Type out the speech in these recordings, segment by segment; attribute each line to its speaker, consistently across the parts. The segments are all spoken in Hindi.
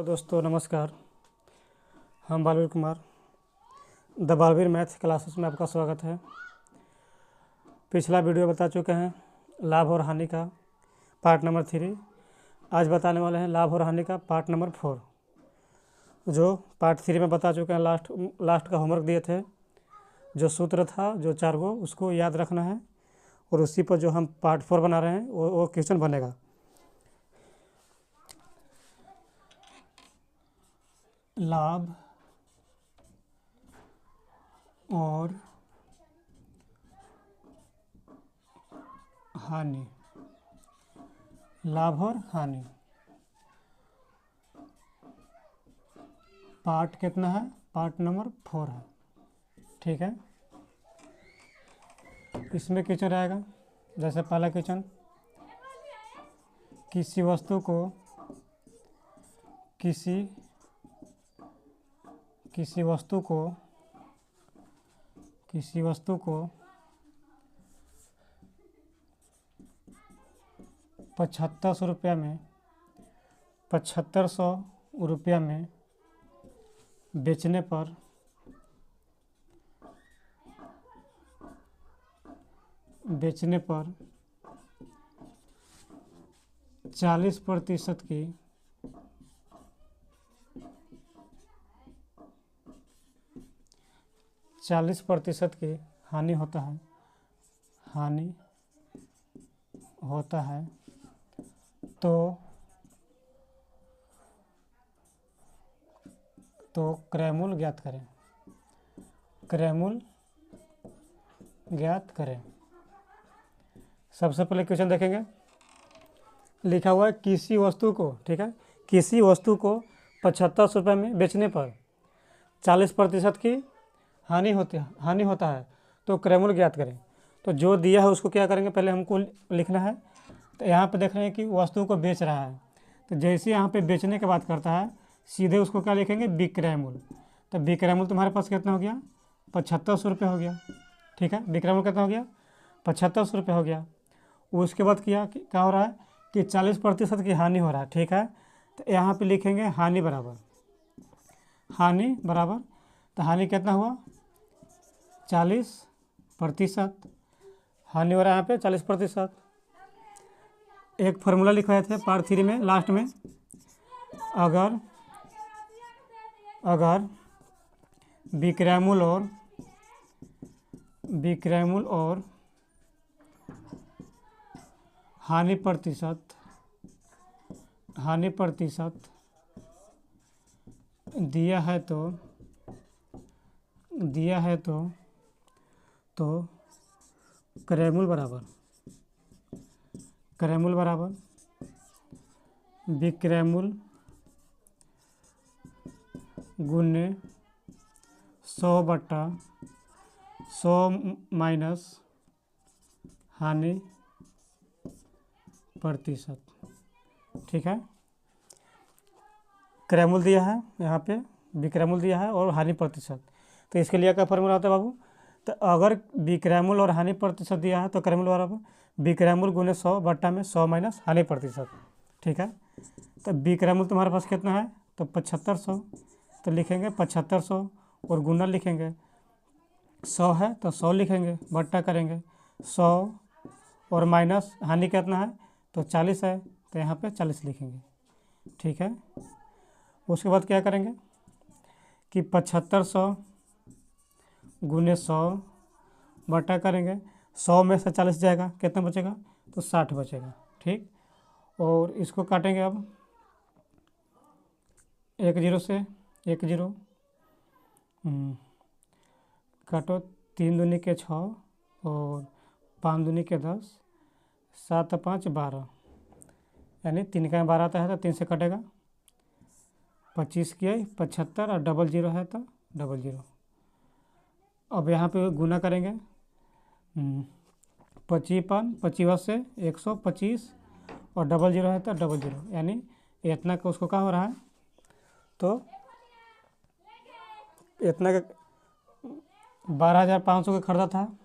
Speaker 1: हेलो दोस्तों, नमस्कार। हम Baalveer Kumar the Baalveer math classes में आपका स्वागत है। पिछला वीडियो बता चुके हैं लाभ और हानि का पार्ट नंबर 3। आज बताने वाले हैं लाभ और हानि का पार्ट नंबर 4, जो पार्ट 3 में बता चुके हैं। लास्ट का होमवर्क दिए थे, जो सूत्र था जो 4 गो, उसको याद रखना है और उसी पर जो हम पार्ट 4 बना रहे हैं वो क्वेश्चन बनेगा। लाभ और हानि, लाभ और हानि पार्ट कितना है? पार्ट नंबर 4 है। ठीक है, इसमें क्वेश्चन रहेगा जैसे पहला क्वेश्चन, किसी वस्तु को 7500 रुपया में बेचने पर बेचने पर 40% की हानि होता है तो क्रयमूल्य ज्ञात करें। सबसे पहले क्वेश्चन देखेंगे। लिखा हुआ है किसी वस्तु को, ठीक है, किसी वस्तु को 7500 रुपये में बेचने पर 40% की हानि होता है तो क्रयमूल्य ज्ञात करें। तो जो दिया है उसको क्या करेंगे, पहले हमको लिखना है। तो यहाँ पे देख रहे हैं कि वस्तु को बेच रहा है, तो जैसे यहाँ पे बेचने की बात करता है सीधे उसको क्या लिखेंगे, विक्रय मूल्य। तो विक्रय मूल्य तुम्हारे पास कितना हो गया? 7500 रुपये हो गया। ठीक है, विक्रय मूल्य कितना हो गया? 7500 रुपये हो गया। उसके बाद क्या हो रहा है कि 40% की हानि हो रहा है। ठीक है, तो यहाँ पे लिखेंगे हानि बराबर तो हानि कितना हुआ? 40%। हानि हो रहा है यहाँ पे 40%। एक फार्मूला लिखवाए थे पार्ट 3 में लास्ट में, अगर विक्रय मूल्य और हानि प्रतिशत दिया है तो क्रय मूल्य बराबर विक्रय मूल्य गुने 100/100 माइनस हानि प्रतिशत। ठीक है, क्रय मूल्य दिया है, यहाँ पे विक्रय मूल्य दिया है और हानि प्रतिशत। तो इसके लिए क्या फॉर्मूला होता है बाबू? तो अगर विक्रय मूल्य और हानि प्रतिशत दिया है तो क्रय मूल्य बराबर विक्रय मूल्य गुने 100/100 माइनस हानि प्रतिशत। ठीक है, तो विक्रय मूल्य तुम्हारे पास कितना है? तो 7500। तो लिखेंगे 7500 और गुना लिखेंगे 100 है तो 100 लिखेंगे, बट्टा करेंगे 100 और माइनस हानि कितना है? तो 40 है, तो यहाँ पे 40 लिखेंगे। ठीक है, उसके बाद क्या करेंगे कि 7500 गुने 100 बटा करेंगे 100 में से 40 जाएगा, कितना बचेगा? तो 60 बचेगा। ठीक, और इसको काटेंगे अब 1 0 से 1 0 काटो, 3 दूनी के 6 और 5 दूनी के 10, 7 5 12, यानी 3 का 12 आता है तो 3 से कटेगा। 25 किए 75 और डबल 0 है तो डबल 0। अब यहाँ पे गुना करेंगे 25 से 125 और डबल 0 है तो डबल 0, यानी इतना का उसको क्या हो रहा है? तो इतना का 12,500 का खरीदा था,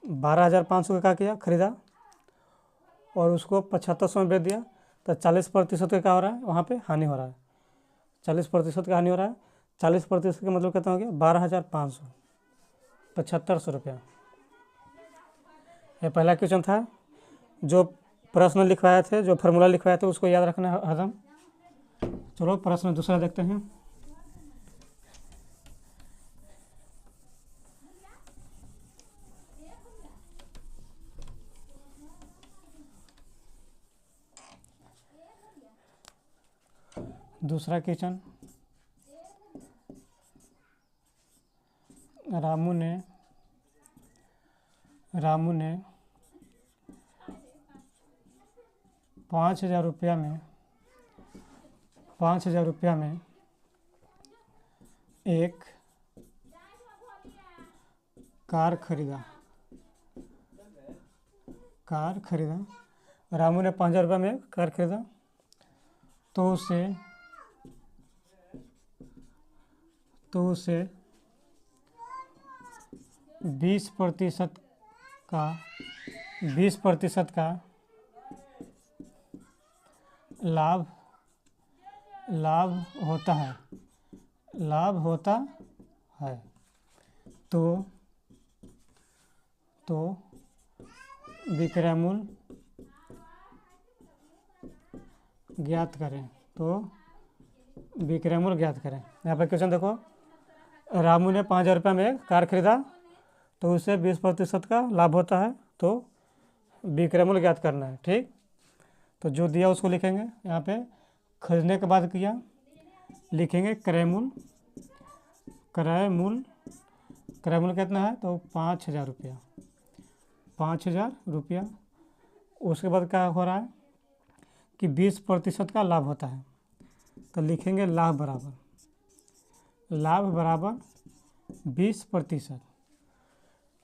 Speaker 1: 12,500 का क्या किया, खरीदा और उसको 7500 में बेच दिया, तो 40% का क्या हो रहा है? वहाँ पे हानि हो रहा है। 40% का हानि हो रहा है। 40% का मतलब कितना हो गया? 12,500, 7500 रुपया। ये पहला क्वेश्चन था। जो प्रश्न लिखवाए थे, जो फार्मूला लिखवाए थे, उसको याद रखना है हरदम। चलो प्रश्न दूसरा देखते हैं। दूसरा क्वेश्चन, रामू ने 5,000 रुपया में 5,000 रुपया में एक कार खरीदा। रामू ने 5,000 रुपया में कार खरीदा, तो उसे 20% का लाभ होता है। तो विक्रय मूल्य ज्ञात करें। यहाँ पर क्वेश्चन देखो, रामू ने 5,000 रुपया में कार खरीदा, तो उसे 20% का लाभ होता है, तो विक्रय मूल्य ज्ञात करना है। ठीक, तो जो दिया उसको लिखेंगे। यहाँ पे खरीदने के बाद किया, लिखेंगे क्रय मूल्य कितना है? तो 5,000 रुपया। 5,000 रुपया। उसके बाद क्या हो रहा है कि 20% का लाभ होता है, तो लिखेंगे लाभ बराबर 20%।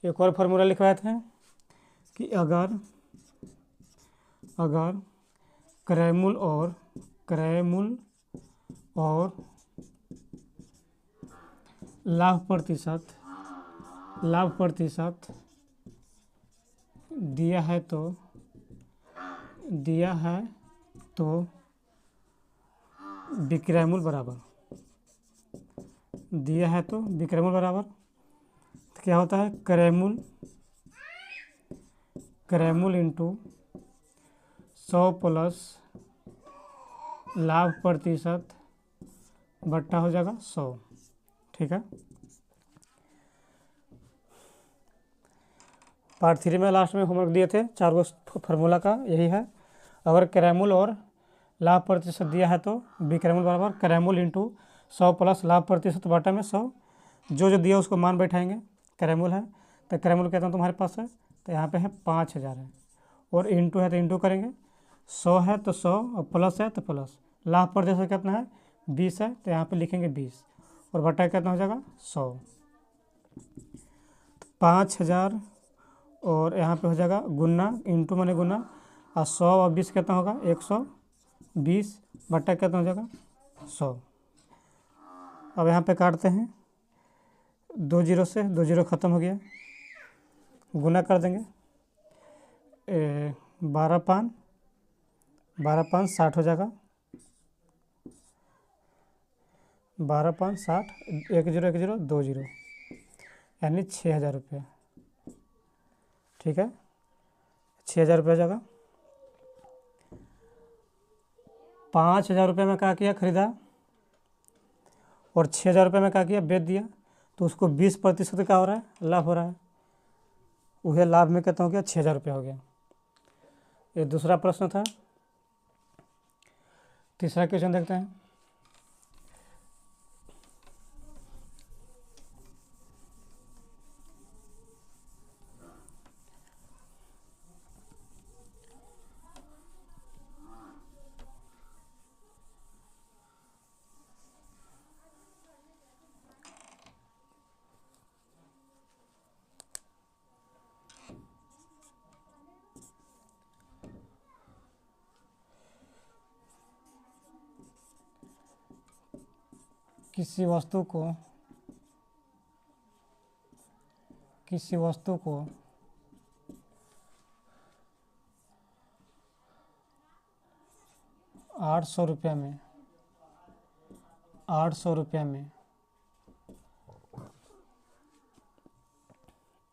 Speaker 1: एक और फार्मूला लिखवाए थे कि अगर क्रय मूल्य और लाभ प्रतिशत दिया है तो विक्रय मूल्य बराबर तो क्या होता है? क्रय मूल्य इंटू 100 प्लस लाभ प्रतिशत बट्टा हो जाएगा 100। ठीक है, पार्ट 3 में लास्ट में होमवर्क दिए थे 4 गो फार्मूला का, यही है। अगर क्रय मूल्य और लाभ प्रतिशत दिया है तो विक्रय मूल्य बराबर क्रय मूल्य इंटू 100 प्लस लाभ प्रतिशत बटा में 100। जो दिया उसको मान बैठाएंगे। क्रय मूल्य है तो क्रय मूल्य कहता हूँ तुम्हारे पास है, तो यहाँ पे है 5,000 है, और इंटू है तो इंटू करेंगे। 100 है तो 100, और प्लस है तो प्लस। लाभ प्रतिशत कितना है? 20 है, तो यहाँ पे लिखेंगे 20, और बटा कितना हो जाएगा? 100। 5,000 और यहाँ पे हो जाएगा गुना, इंटू माने गुना, और 100 और 20 कितना होगा? 120, बटा कितना हो जाएगा? 100। अब यहाँ पे काटते हैं, 2 जीरो से 2 जीरो खत्म हो गया, गुना कर देंगे। 12 पाँच 60 हो जाएगा। 12 5 60, 1 0 1 0 2 0, यानी 6,000 रुपया। ठीक है, 6,000 रुपया हो जाएगा। 5,000 रुपये में क्या किया? खरीदा, और 6,000 रुपये में क्या किया? बेच दिया, तो उसको 20% का हो रहा है, लाभ हो रहा है। वह लाभ में कितना हो गया? 6,000 रुपया हो गया। ये दूसरा प्रश्न था। तीसरा क्वेश्चन देखते हैं। किसी वस्तु को 800 रुपया में 800 रुपये में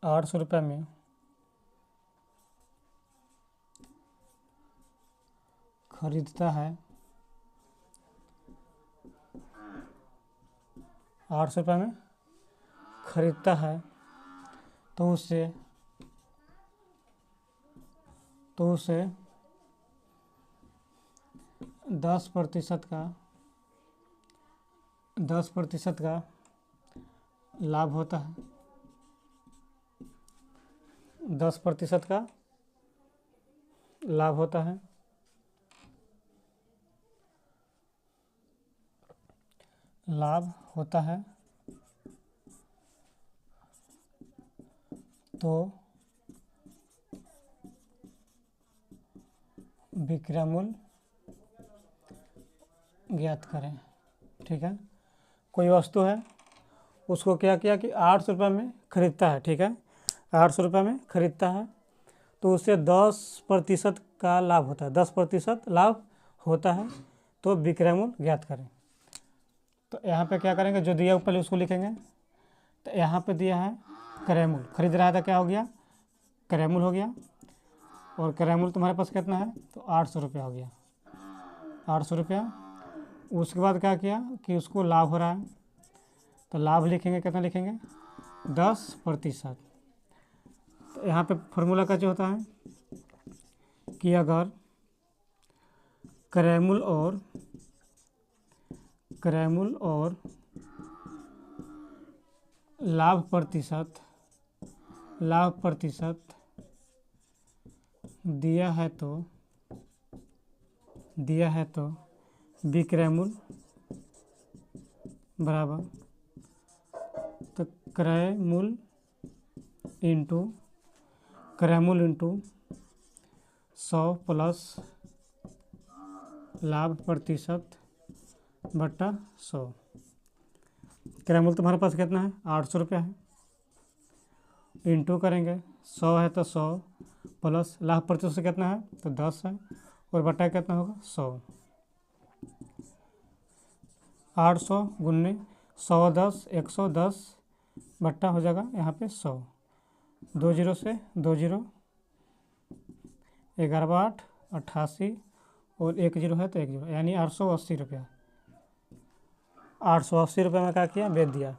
Speaker 1: 800 रुपये में खरीदता है, 800 रुपये में खरीदता है, तो उसे 10% का लाभ होता है, 10% का लाभ होता है। लाभ होता है तो विक्रय मूल्य ज्ञात करें। ठीक है, कोई वस्तु है, उसको क्या किया कि 800 रुपये में खरीदता है। ठीक है, 800 रुपये में खरीदता है, तो उससे 10% का लाभ होता है, 10% लाभ होता है, तो विक्रय मूल्य ज्ञात करें। तो यहाँ पे क्या करेंगे, जो दिया पहले उसको लिखेंगे। तो यहाँ पे दिया है क्रय मूल्य, खरीद रहा था, क्या हो गया, क्रय मूल्य हो गया। और क्रय मूल्य तुम्हारे पास कितना है, तो 800 रुपया हो गया, 800 रुपया। उसके बाद क्या किया कि उसको लाभ हो रहा है, तो लाभ लिखेंगे, कितना लिखेंगे, 10%। तो यहाँ पे फॉर्मूला का जो होता है कि अगर क्रय मूल्य और लाभ प्रतिशत दिया है तो विक्रय मूल्य बराबर, तो क्रय मूल्य इंटू 100 प्लस लाभ प्रतिशत बट्टा 100। क्रय मूल्य तुम्हारे पास कितना है, 800 रुपया है, इंटू करेंगे 100 है तो 100 प्लस लाभ प्रतिशत कितना है, तो 10 है, और बट्टा कितना होगा, 100। 800 गुन्ने 110, 110 बट्टा हो जाएगा यहाँ पे 100, 2 जीरो से 2 जीरो, 11 8 88, और 1 जीरो है तो 1 जीरो, यानी 880 रुपया। 880 रुपये में क्या किया, बेच दिया।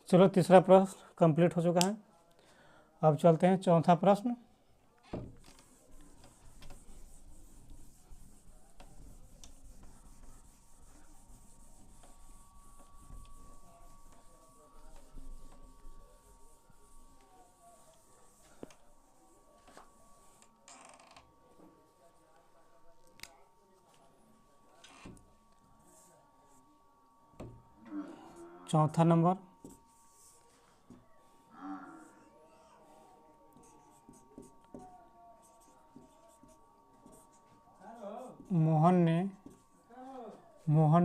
Speaker 1: चलो, तीसरा प्रश्न कंप्लीट हो चुका है। अब चलते हैं चौथा प्रश्न। चौथा नंबर, मोहन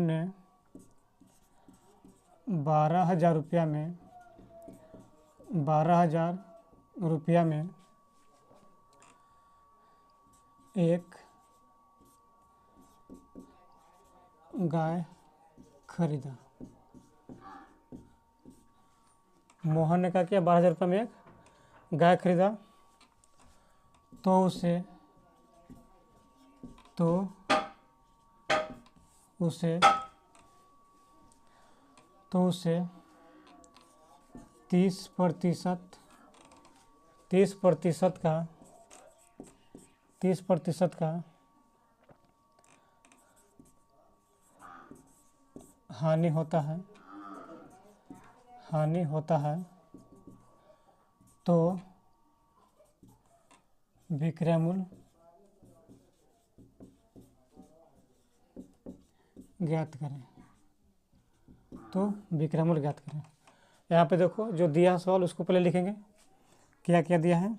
Speaker 1: ने 12,000 रुपया में एक गाय खरीदा। मोहन ने क्या किया, 12,000 रुपये में एक गाय खरीदा, तो उसे 30% का हानि होता है, तो विक्रय मूल्य ज्ञात करें। यहाँ पे देखो जो दिया है सवाल, उसको पहले लिखेंगे, क्या क्या दिया है।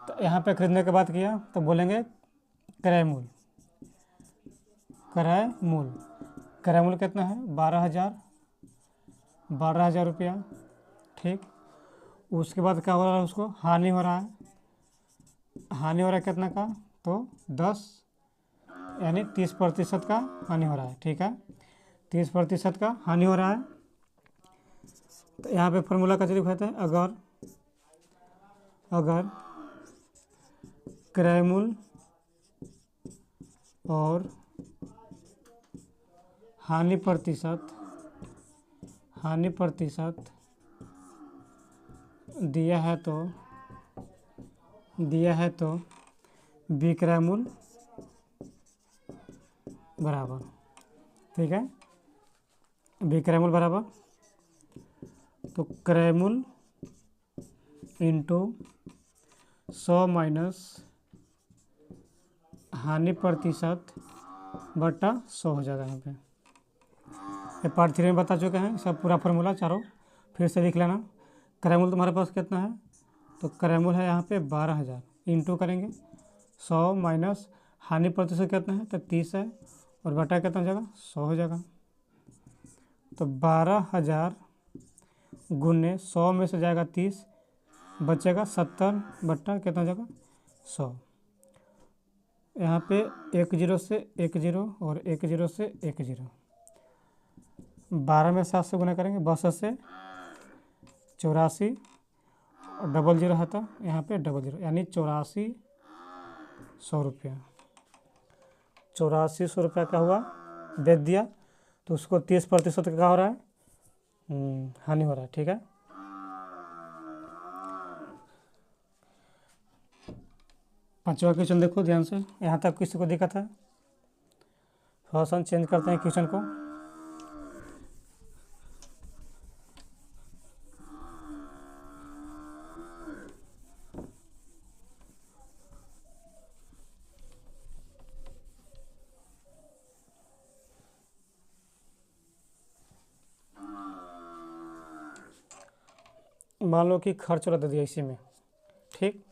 Speaker 1: तो यहाँ पे खरीदने के बाद किया तो बोलेंगे क्रय मूल्य कितना है, 12,000 रुपया। ठीक, उसके बाद क्या हो रहा है, उसको हानि हो रहा है कितना का, तो यानी 30% का हानि हो रहा है। ठीक है, 30% का हानि हो रहा है। तो यहाँ पे फॉर्मूला का तरीका कहते हैं, अगर क्रय मूल्य और हानि प्रतिशत दिया है तो विक्रय मूल्य बराबर। ठीक है, विक्रय मूल्य बराबर तो क्रय मूल्य इंटू 100 माइनस हानि प्रतिशत बटा 100 हो जाएगा। यहाँ पे ये पार्ट 3 में बता चुके हैं, सब पूरा फार्मूला चारों फिर से लिख लेना। क्रय मूल्य तुम्हारे पास कितना है, तो क्रय मूल्य है यहाँ पे 12,000, इंटू करेंगे 100 माइनस हानि प्रतिशत कितना है, तो 30 है, और बटा कितना हो जाएगा, 100 हो जाएगा। तो 12,000 गुने 100 में से जाएगा 30, बचेगा 70 बटा कितना हो जाएगा, 100। यहाँ पे 1 0 से 1 0 और 1 0 से 1 0, 12 में 7 से गुना करेंगे, 62 से 84, और डबल 0 है तो यहाँ पे डबल 0, यानी 8400 रुपया। 8400 रुपया का हुआ, बेच दिया, तो उसको 30% का हो रहा है, हानि हो रहा है। ठीक है, पांचवा क्वेश्चन देखो ध्यान से, यहाँ तक किसी को दिक्कत है? थोड़ा सा चेंज करते हैं क्वेश्चन को। मान लो कि खर्च वाला दे दिया इसी में। ठीक,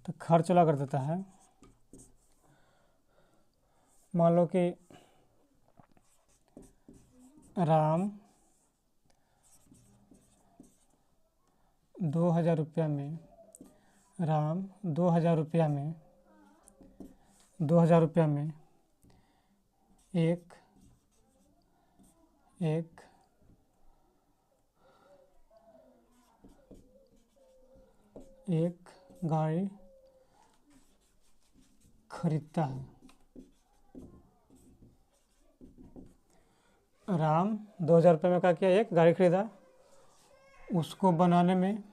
Speaker 1: तो खर्च वाला कर देता है, मान लो कि राम 2000 रुपया में, राम 2000 रुपया में, 2000 रुपया में एक गाड़ी खरीदता है। राम 2000 रुपये में क्या किया, एक गाड़ी खरीदा, उसको बनाने में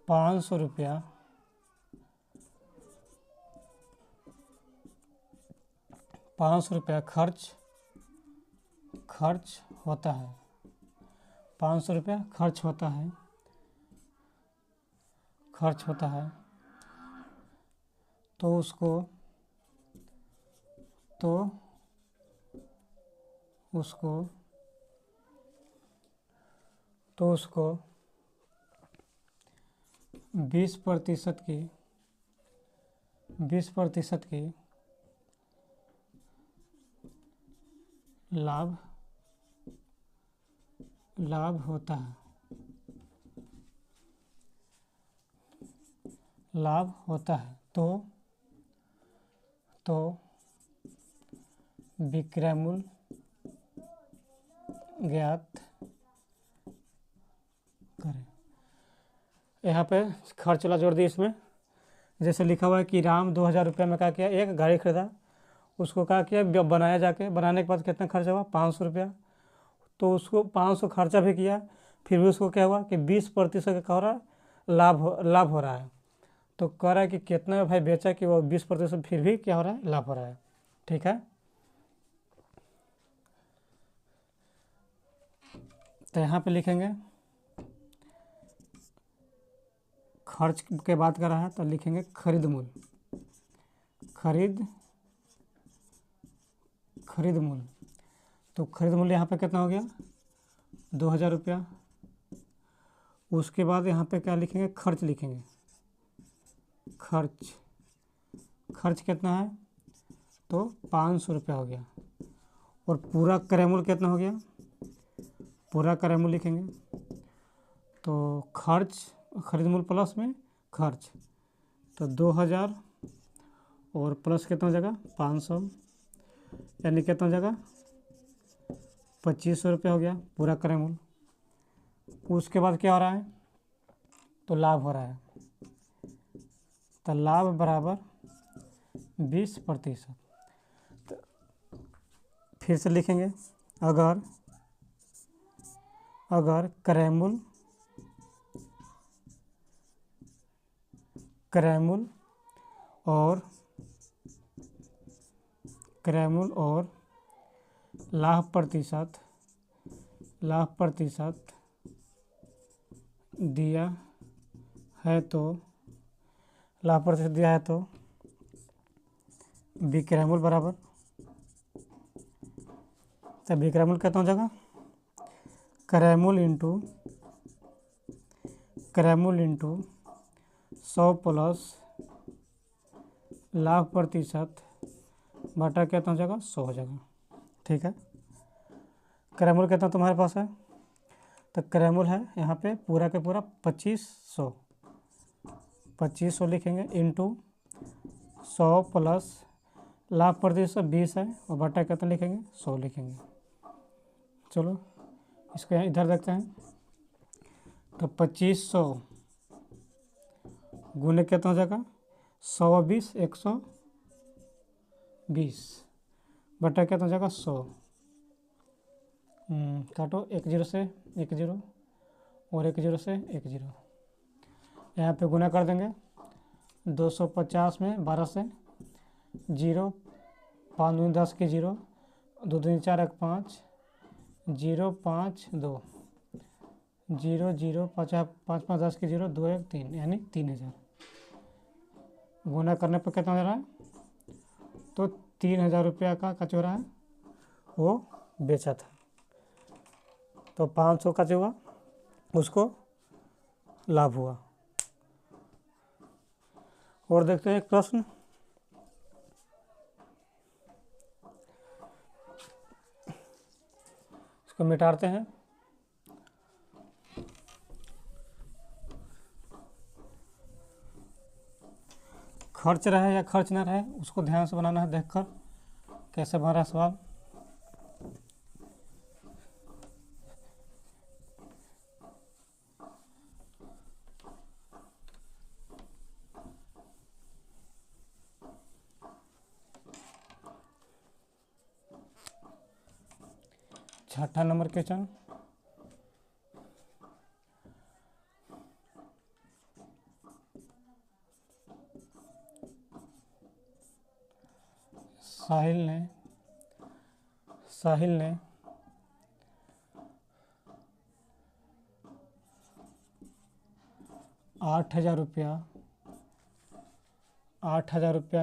Speaker 1: 500 रुपया खर्च होता है। 500 रुपया खर्च होता है, तो उसको तो उसको 20% की लाभ होता है। तो विक्रय मूल्य ज्ञात करें। यहाँ पे खर्च वाला जोड़ दिया इसमें, जैसे लिखा हुआ है कि राम 2000 रुपये में क्या किया, एक गाड़ी खरीदा, उसको क्या किया, बनाया, जाके बनाने के बाद कितना खर्चा हुआ, 500 रुपया। तो उसको 500 खर्चा भी किया, फिर भी उसको क्या हुआ कि 20% का हो रहा है, लाभ हो रहा है। तो कह रहा है कि कितना में भाई बेचा कि वो 20% फिर भी क्या हो रहा है, लाभ हो रहा है। ठीक है, तो यहाँ पे लिखेंगे खर्च के बात कर रहा है, तो लिखेंगे खरीद मूल्य। तो खरीद मूल्य यहाँ पे कितना हो गया, 2000 रुपया। उसके बाद यहाँ पे क्या लिखेंगे, खर्च लिखेंगे। खर्च खर्च कितना है, तो 500 रुपया हो गया। और पूरा क्रय मूल्य कितना हो गया, पूरा क्रय मूल्य लिखेंगे तो खर्च, खरीद मूल्य प्लस में खर्च, तो 2000 और प्लस कितना हो जाएगा 500, यानी कितना हो जाएगा 2500 रुपया हो गया पूरा क्रय मूल्य। उसके बाद क्या हो रहा है, तो लाभ हो रहा है, तो लाभ बराबर 20%। तो फिर से लिखेंगे, अगर क्रय मूल्य और लाभ प्रतिशत दिया है तो विक्रय मूल्य बराबर, तो विक्रय मूल्य कितना हो जाएगा, क्रय मूल्य इंटू 100 प्लस लाभ प्रतिशत बटा कितना हो जाएगा 100 हो जाएगा। ठीक है, क्रय मूल्य कितना तुम्हारे पास है, तो क्रय मूल्य है यहाँ पे पूरा के पूरा 2500 लिखेंगे इंटू 100 प्लस लाभ प्रतिशत 20 है और बटा कितना लिखेंगे 100 लिखेंगे। चलो इसको यहाँ इधर देखते हैं, तो 2500 गुने कितना हो जाएगा 120 120 बटा कितना हो जाएगा 100, काटो 1 0 से 1 0 और 1 0 से 1 0, यहाँ पे गुना कर देंगे 250 में 12 से 0, 5 दूनी 10 के 0, 2 दूनी 4 1 5, 0 5 2, 0 0 5 5 5 10 के 0, 2 1 3, यानी 3000। गुना करने पर कितना हो रहा है, तो 3000 रुपया का कचौरा है वो बेचा था, तो 500 का जो हुआ उसको लाभ हुआ। और देखते हैं एक प्रश्न, इसको मिटाते हैं। खर्च रहे या खर्च ना रहे उसको ध्यान से बनाना है, देखकर कैसे बन रहा है सवाल। छठा नंबर क्वेश्चन, साहिल ने 8000 रुपया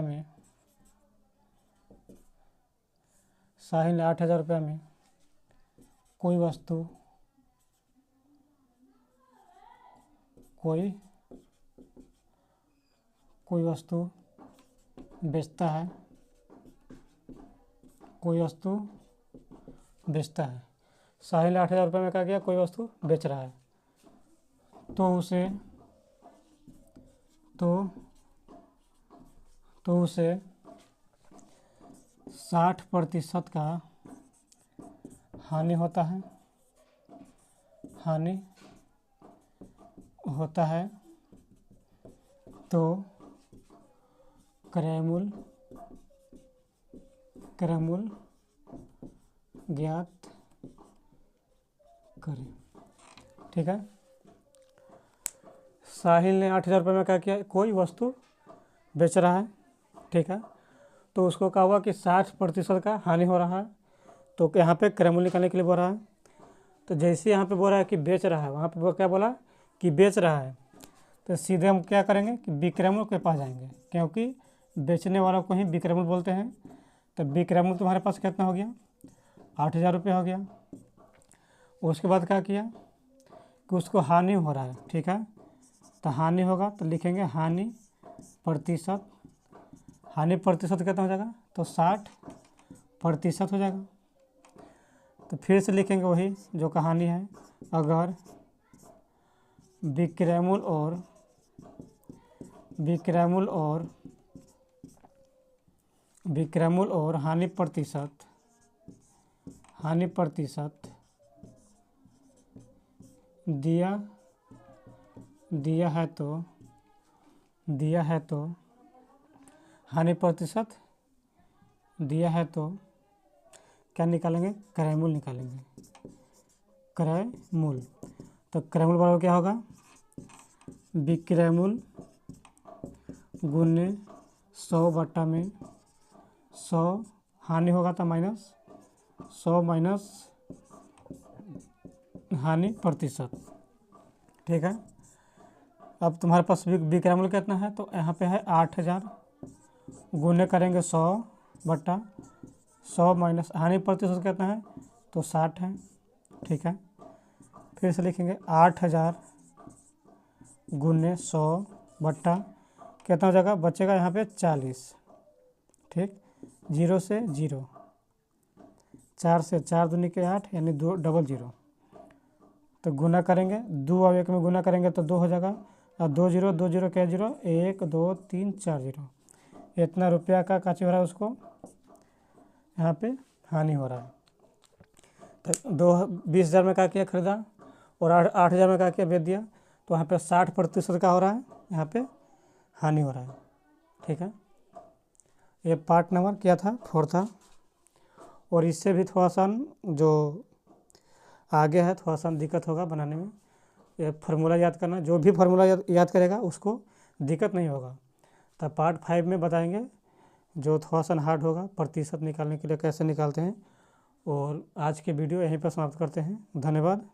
Speaker 1: में, साहिल ने 8000 रुपया में कोई वस्तु बेचता है, साहिल ने 8000 रुपये में क्या किया, कोई वस्तु बेच रहा है, तो उसे 60% का हानि होता है, तो क्रय मूल्य ज्ञात करें। ठीक है, साहिल ने 8000 रुपये में क्या किया, कोई वस्तु बेच रहा है। ठीक है, तो उसको कहा हुआ कि 60% का हानि हो रहा है, तो यहाँ पे क्रय मूल्य निकालने के लिए बोल रहा है। तो जैसे यहाँ पे बोल रहा है कि बेच रहा है, वहाँ पे वो क्या बोला कि बेच रहा है, तो सीधे हम क्या करेंगे कि विक्रय मूल्य के पास जाएंगे, क्योंकि बेचने वालों को ही विक्रय मूल्य बोलते हैं। तो विक्रय मूल्य तुम्हारे पास कितना हो गया, 8000 रुपया हो गया। उसके बाद क्या किया कि उसको हानि हो रहा है। ठीक है, तो हानि होगा तो लिखेंगे हानि हानि प्रतिशत कितना हो जाएगा, तो 60% हो जाएगा। तो फिर से लिखेंगे वही जो कहानी है, अगर विक्रमुल और हानि प्रतिशत दिया है तो हानि प्रतिशत दिया है तो क्या निकालेंगे, क्रयमूल निकालेंगे, क्रयमूल। तो क्रयमूल बराबर क्या होगा, विक्रयमूल गुने 100/100, हानि होगा तो -100 माइनस हानि प्रतिशत। ठीक है, अब तुम्हारे पास विक्रयमूल कितना है, तो यहाँ पे है 8000, गुने करेंगे 100/100 माइनस हानि प्रतिशत कितना है, तो 60 है। ठीक है, फिर से लिखेंगे 8000 गुने 100 बट्टा कितना हो जाएगा, बचेगा यहाँ पे 40। ठीक, 0 से 0, 4 से 4 दूनी के 8 यानी 2 डबल 0। तो गुना करेंगे 2 और 1 में गुना करेंगे तो 2 हो जाएगा, और 2 0 2 0 क्या 0, 1 2 3 4 0। इतना रुपया का काची हो रहा है, उसको यहाँ पे हानि हो रहा है। तो 20,000 में क्या किया, खरीदा, और 8,000 में क्या किया, बेच दिया। तो यहाँ पे 60% का हो रहा है, यहाँ पे हानि हो रहा है। ठीक है, ये पार्ट नंबर क्या था, 4 था। और इससे भी थोड़ा सा जो आगे है थोड़ा सा दिक्कत होगा बनाने में। ये फार्मूला याद करना, जो भी फार्मूला याद करेगा उसको दिक्कत नहीं होगा। तो पार्ट 5 में बताएंगे जो थोड़ा सा हार्ड होगा, प्रतिशत निकालने के लिए कैसे निकालते हैं। और आज के वीडियो यहीं पर समाप्त करते हैं। धन्यवाद।